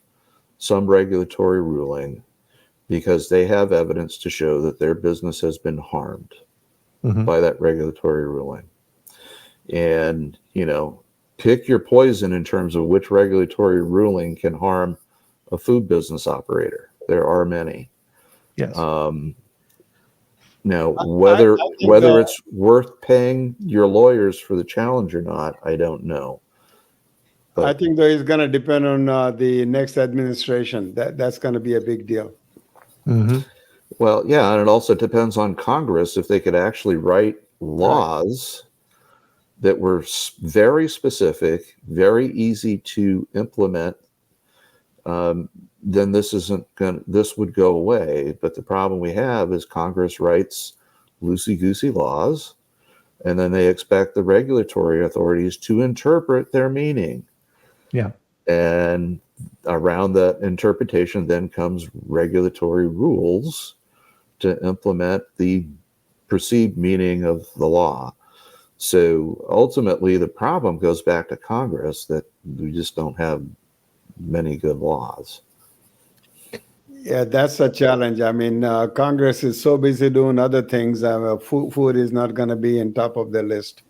some regulatory ruling because they have evidence to show that their business has been harmed by that regulatory ruling. And, pick your poison in terms of which regulatory ruling can harm a food business operator. There are many. Yes. Now, whether it's worth paying your lawyers for the challenge or not, I don't know. But I think though it's going to depend on the next administration. That's going to be a big deal. Well, yeah, and it also depends on Congress if they could actually write laws that were very specific, very easy to implement. Then this would go away. But the problem we have is Congress writes loosey-goosey laws, and then they expect the regulatory authorities to interpret their meaning. Yeah. And around that interpretation then comes regulatory rules to implement the perceived meaning of the law. So ultimately, the problem goes back to Congress, that we just don't have many good laws. Yeah, that's a challenge. I mean, Congress is so busy doing other things. Food is not going to be in top of the list.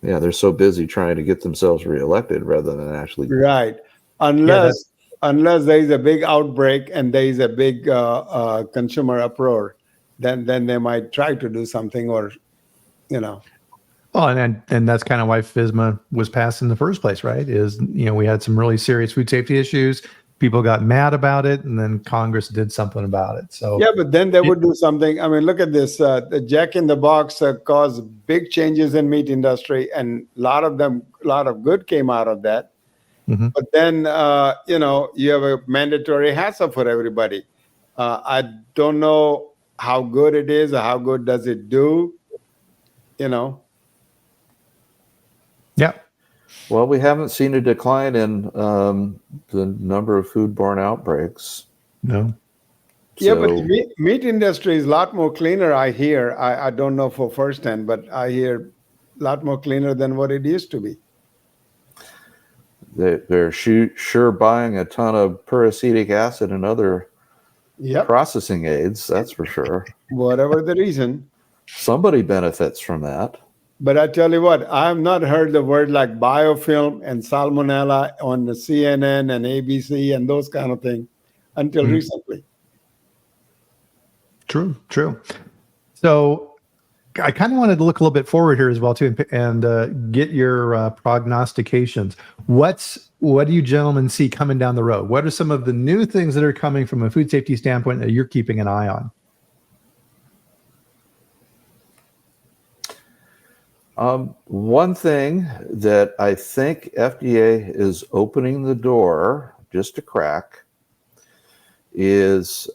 Yeah, they're so busy trying to get themselves reelected rather than actually. Right. Unless there is a big outbreak and there is a big consumer uproar, then they might try to do something, or. Oh, and that's kind of why FSMA was passed in the first place, right? We had some really serious food safety issues. People got mad about it, and then Congress did something about it. So yeah, but then they would do something. I mean, look at this. The Jack in the Box caused big changes in meat industry, and a lot of good came out of that. But then, you have a mandatory HACCP for everybody. I don't know how good it is or how good does it do, Yeah. Well, we haven't seen a decline in the number of foodborne outbreaks. No. Yeah, but the meat industry is a lot more cleaner, I hear. I don't know for firsthand, but I hear a lot more cleaner than what it used to be. They're sure buying a ton of peracetic acid and other processing aids, that's for sure. Whatever the reason. Somebody benefits from that. But I tell you what, I have not heard the word like biofilm and salmonella on the CNN and ABC and those kind of things until recently. True. So I kind of wanted to look a little bit forward here as well, too, and get your prognostications. What do you gentlemen see coming down the road? What are some of the new things that are coming from a food safety standpoint that you're keeping an eye on? One thing that I think FDA is opening the door just a crack is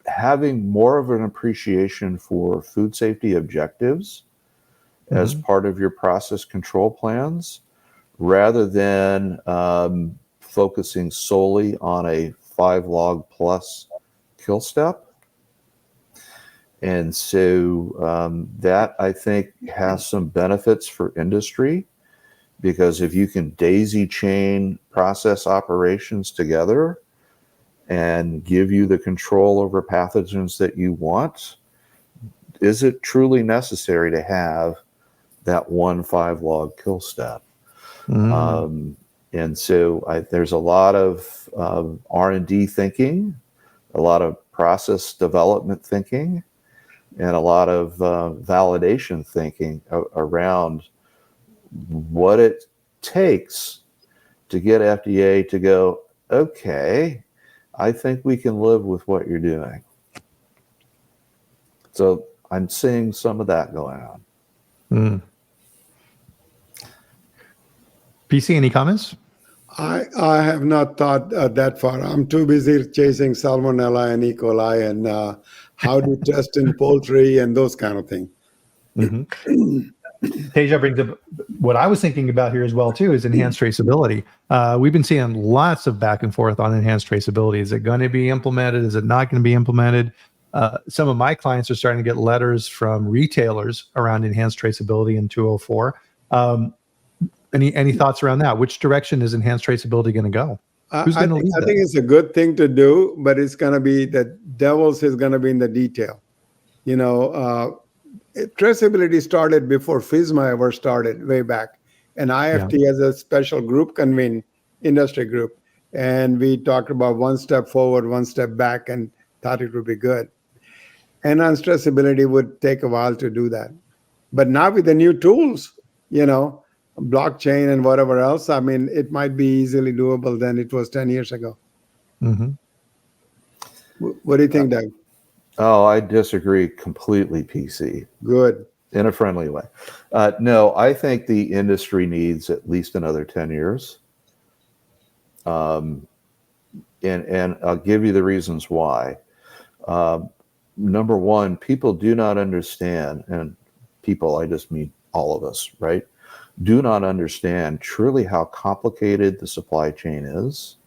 having more of an appreciation for food safety objectives as part of your process control plans, rather than focusing solely on a 5 log plus kill step. And so that, I think, has some benefits for industry, because if you can daisy chain process operations together and give you the control over pathogens that you want, is it truly necessary to have that 1 5 log kill step? And so there's a lot of R&D thinking, a lot of process development thinking and a lot of validation thinking around what it takes to get FDA to go, okay, I think we can live with what you're doing. So I'm seeing some of that going on. Mm. PC, any comments? I have not thought that far. I'm too busy chasing salmonella and E. coli and how to test in poultry and those kind of things. Mm-hmm. Teja brings up what I was thinking about here as well too, is enhanced traceability. We've been seeing lots of back and forth on enhanced traceability. Is it going to be implemented? Is it not going to be implemented? Some of my clients are starting to get letters from retailers around enhanced traceability in 204. Any thoughts around that? Which direction is enhanced traceability going to go? Who's going to lead that? I think it's a good thing to do, but it's going to be the devil's is going to be in the detail. You know, traceability started before FSMA ever started, way back. And IFT as a special group convened, industry group. And we talked about one step forward, one step back, and thought it would be good. Enhanced traceability would take a while to do that. But now with the new tools, you know, blockchain and whatever else, I mean, it might be easily doable than it was 10 years ago. Mm-hmm. What do you think, Doug? Oh, I disagree completely, PC. Good. In a friendly way. No, I think the industry needs at least another 10 years. And I'll give you the reasons why. Number one, people do not understand, and people, I just mean all of us, right? Do not understand truly how complicated the supply chain is,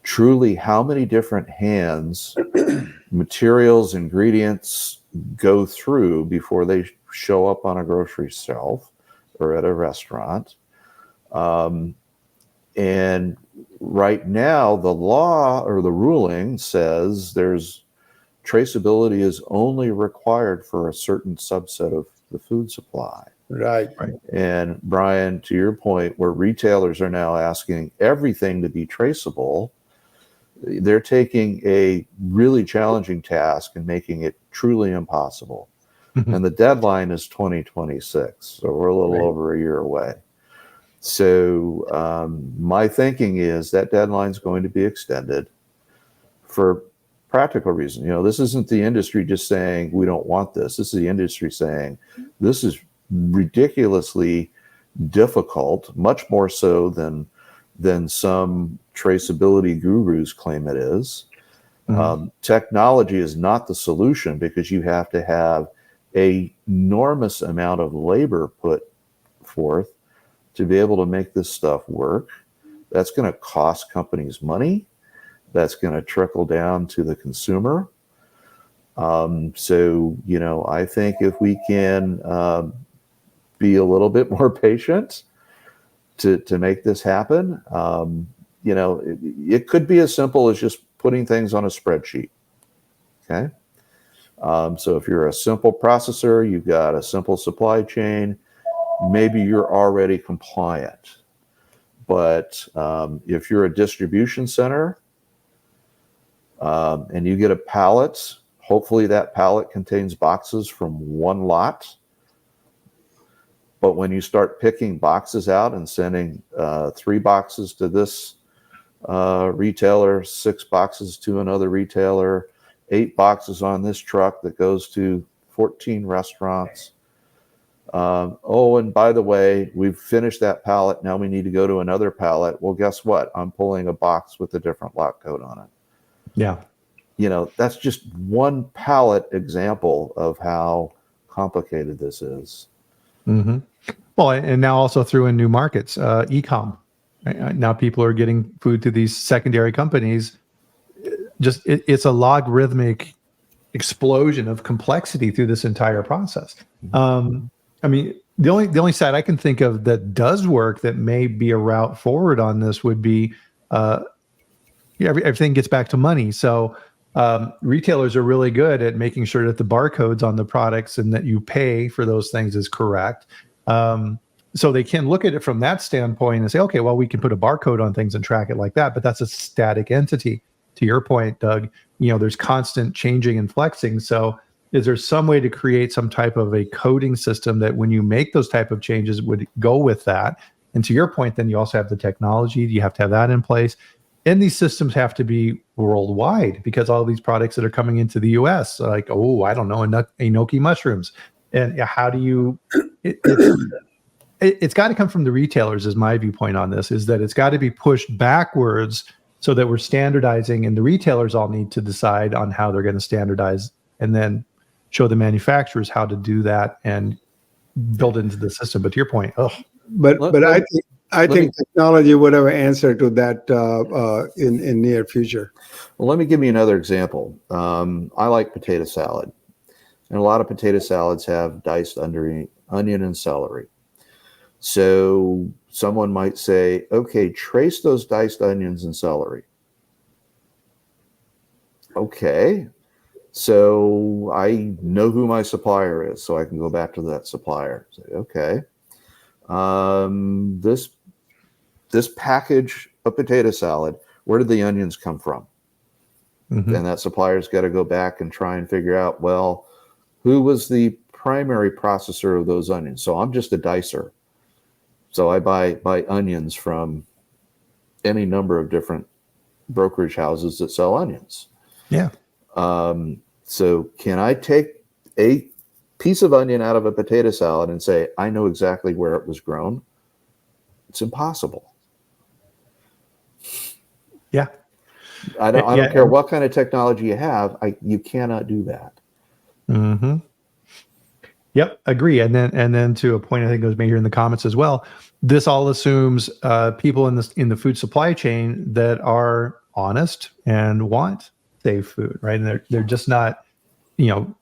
truly how many different hands materials, ingredients go through before they show up on a grocery shelf or at a restaurant. And right now, the law or the ruling says there's traceability is only required for a certain subset of the food supply. Right. And Bryan, to your point, where retailers are now asking everything to be traceable, they're taking a really challenging task and making it truly impossible. Mm-hmm. And the deadline is 2026. So we're a little over a year away. So my thinking is that deadline is going to be extended for practical reasons. You know, this isn't the industry just saying we don't want this. This is the industry saying this is ridiculously difficult, much more so than some traceability gurus claim it is. Mm-hmm. Technology is not the solution because you have to have an enormous amount of labor put forth to be able to make this stuff work. That's going to cost companies money. That's going to trickle down to the consumer. So, you know, I think if we can be a little bit more patient to make this happen, you know, it could be as simple as just putting things on a spreadsheet. Okay. So if you're a simple processor, you've got a simple supply chain, maybe you're already compliant. But if you're a distribution center and you get a pallet, hopefully that pallet contains boxes from one lot. But when you start picking boxes out and sending 3 boxes to this retailer, 6 boxes to another retailer, 8 boxes on this truck that goes to 14 restaurants. Oh, and by the way, we've finished that pallet. Now we need to go to another pallet. Well, guess what? I'm pulling a box with a different lot code on it. Yeah. You know, that's just one pallet example of how complicated this is. Mm-hmm. Well, and now also through in new markets, e-com. Right? Now people are getting food to these secondary companies. Just it's a logarithmic explosion of complexity through this entire process. I mean, the only side I can think of that does work that may be a route forward on this would be everything gets back to money. So retailers are really good at making sure that the barcodes on the products and that you pay for those things is correct. So they can look at it from that standpoint and say, okay, well, we can put a barcode on things and track it like that, but that's a static entity. To your point, Doug, there's constant changing and flexing. So is there some way to create some type of a coding system that when you make those type of changes would go with that? And to your point, then you also have the technology. You have to have that in place. And these systems have to be worldwide, because all these products that are coming into the US, like, I don't know, enoki mushrooms. And how do you, it's got to come from the retailers, is my viewpoint on this, is that it's got to be pushed backwards so that we're standardizing, and the retailers all need to decide on how they're going to standardize, and then show the manufacturers how to do that and build into the system. But to your point, but I think technology would have an answer to that in near future. Well, let me give you another example. I like potato salad, and a lot of potato salads have diced onion and celery. So someone might say, okay, trace those diced onions and celery. Okay, so I know who my supplier is, so I can go back to that supplier. Say, okay, this package of potato salad, where did the onions come from? Mm-hmm. And that supplier's got to go back and try and figure out, well, who was the primary processor of those onions? So I'm just a dicer. So I buy onions from any number of different brokerage houses that sell onions. Yeah. So can I take a piece of onion out of a potato salad and say, I know exactly where it was grown? It's impossible. Yeah. I don't care what kind of technology you have. You cannot do that. Mm-hmm. Yep, agree. And then to a point I think it was made here in the comments as well, this all assumes people in the food supply chain that are honest and want safe food, right? And they're just not,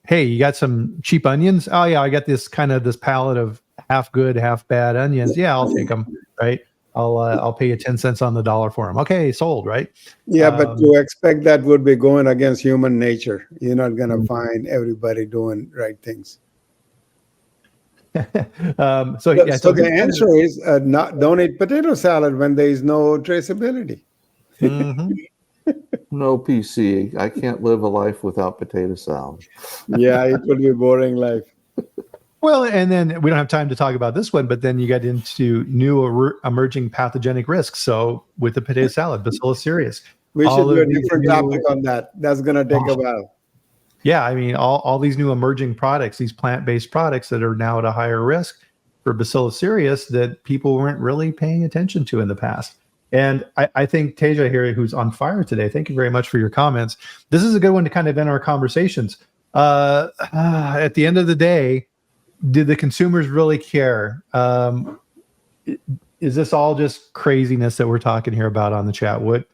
hey, you got some cheap onions? Oh yeah, I got this pallet of half good, half bad onions. Yeah, I'll take them, right? I'll pay you 10 cents on the dollar for them. Okay, sold, right? Yeah, but to expect that would be going against human nature. You're not going to find everybody doing right things. So the answer is don't eat potato salad when there is no traceability. Mm-hmm. No PC. I can't live a life without potato salad. Yeah, it would be a boring life. Well, and then we don't have time to talk about this one, but then you get into new emerging pathogenic risks. So with the potato salad, Bacillus cereus. We should do a different topic on that. That's going to take a while. Yeah, I mean, all these new emerging products, these plant-based products that are now at a higher risk for Bacillus cereus that people weren't really paying attention to in the past. And I think Teja here, who's on fire today, thank you very much for your comments. This is a good one to kind of end our conversations. At the end of the day, did the consumers really care? Is this all just craziness that we're talking here about on the chat? What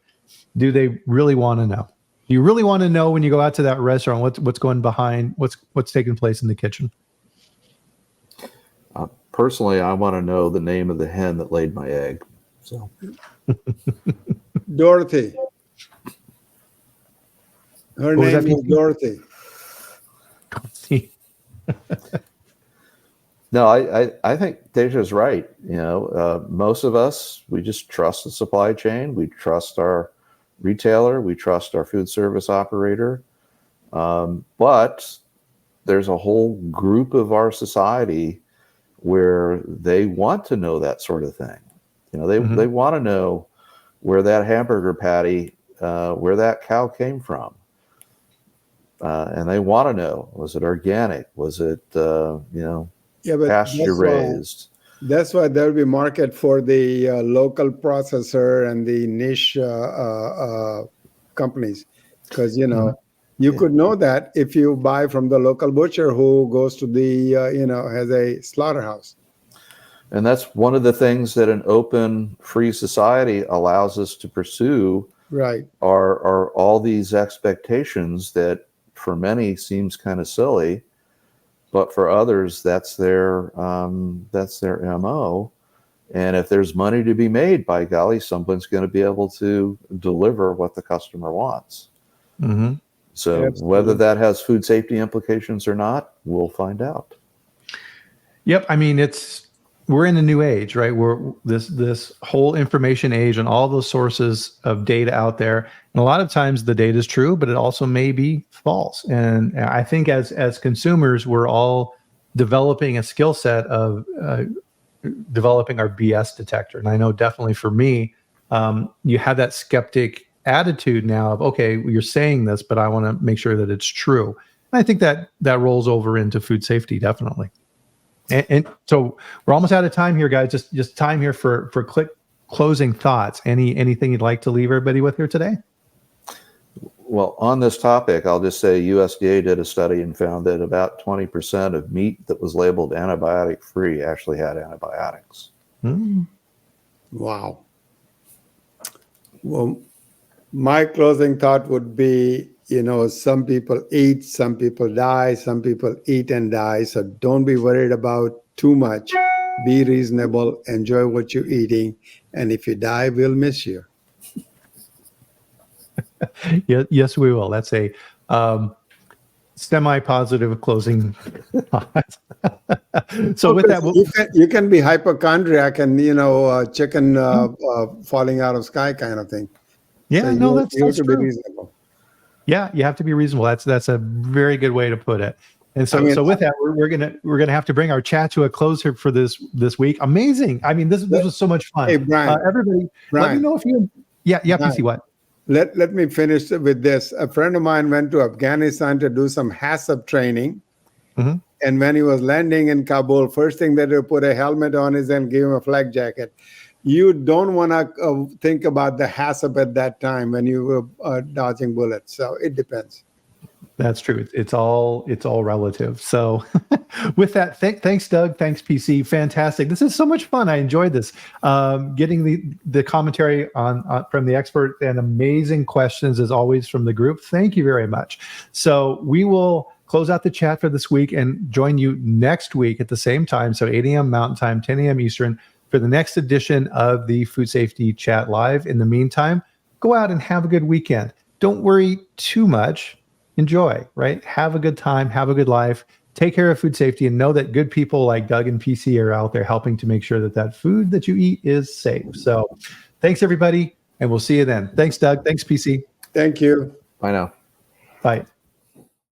do they really want to know? Do you really want to know when you go out to that restaurant what's going behind, what's taking place in the kitchen? Personally, I want to know the name of the hen that laid my egg. So, Dorothy. Her name is Dorothy. No, I think Deja's right. Most of us, we just trust the supply chain. We trust our retailer. We trust our food service operator. But there's a whole group of our society where they want to know that sort of thing. They want to know where that hamburger patty, where that cow came from. And they want to know, was it organic? Was it, pasture raised? That's why there will be market for the local processor and the niche companies. Because, you could know that if you buy from the local butcher who goes to the, has a slaughterhouse. And that's one of the things that an open, free society allows us to pursue. Right. Are all these expectations that for many seems kind of silly, but for others that's their MO. And if there's money to be made, by golly, someone's going to be able to deliver what the customer wants. Mm-hmm. So whether that has food safety implications or not, we'll find out. Yep. I mean, we're in a new age, right? We're this whole information age and all those sources of data out there. And a lot of times the data is true, but it also may be false. And I think as consumers, we're all developing a skill set of developing our BS detector. And I know definitely for me, you have that skeptic attitude now of, okay, you're saying this, but I want to make sure that it's true. And I think that rolls over into food safety, definitely. And so we're almost out of time here, guys. Just time here for quick closing thoughts. Anything you'd like to leave everybody with here today? Well, on this topic, I'll just say USDA did a study and found that about 20% of meat that was labeled antibiotic free actually had antibiotics. Wow. Well, my closing thought would be, some people eat, some people die, some people eat and die. So don't be worried about too much. Be reasonable, enjoy what you're eating. And if you die, we'll miss you. Yes, we will. That's a semi-positive closing thought. So with that, you can be hypochondriac and, chicken falling out of sky kind of thing. Yeah, so that's you have to be true. reasonable. Yeah, you have to be reasonable. That's a very good way to put it. And so, with that, we're gonna have to bring our chat to a close here for this week. Amazing. I mean, this was so much fun. Hey, Brian, everybody, let me know if you. Yeah, Brian, PC. What? Let me finish with this. A friend of mine went to Afghanistan to do some HACCP training, and when he was landing in Kabul, first thing that they put a helmet on is and give him a flak jacket. You don't want to think about the HACCP at that time when you were dodging bullets. So it depends. That's true. It's all relative. So with that, thanks, Doug. Thanks, PC. Fantastic. This is so much fun. I enjoyed this. Getting the commentary on from the expert and amazing questions as always from the group. Thank you very much. So we will close out the chat for this week and join you next week at the same time. So 8 a.m. Mountain Time, 10 a.m. Eastern, for the next edition of the Food Safety Chat Live. In the meantime, go out and have a good weekend. Don't worry too much. Enjoy, right? Have a good time. Have a good life. Take care of food safety and know that good people like Doug and PC are out there helping to make sure that food that you eat is safe. So thanks, everybody, and we'll see you then. Thanks, Doug. Thanks, PC. Thank you. Bye now. Bye.